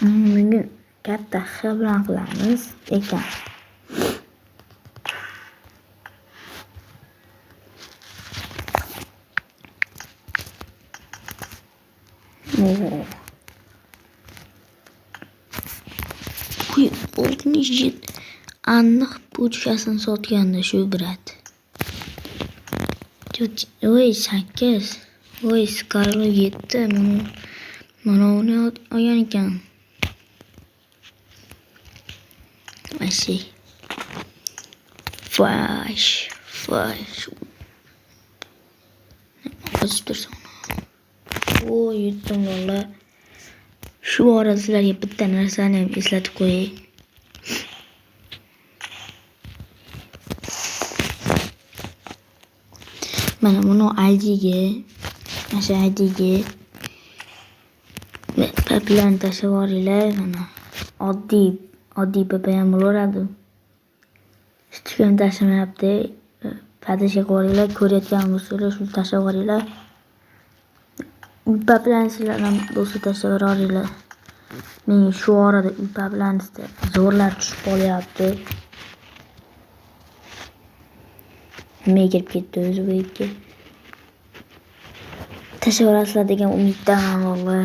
Bugun katta X bilan qilamiz ekan. Yet aniq puchkasini sotganda shu brat. Voy 8. Voy Scarlet 7. Mana uni olgan ekan. Masih. Flash. Qizdirsan. Voy yutdim valla. Shu orada sizlarga bitta narsani ham eslatib qo'yay. Mana buni IDga, mana IDga paplarni tashlab yuboringlar. Mana oddiy papa ham bo'laveradi. Hech kim tashlamayapti. Padashga qo'yinglar, ko'rayotgan bo'lsanglar shuni tashlab yuboringlar. Paplarni sizlar ham bo'lsa tashlab yuboringlar. Men shu orada paplarni zo'rlar tushib qolyapti. Nimaga kirib ketdi o'zi bu yerga? Tashlab yuborasizlar degan umiddaman valla.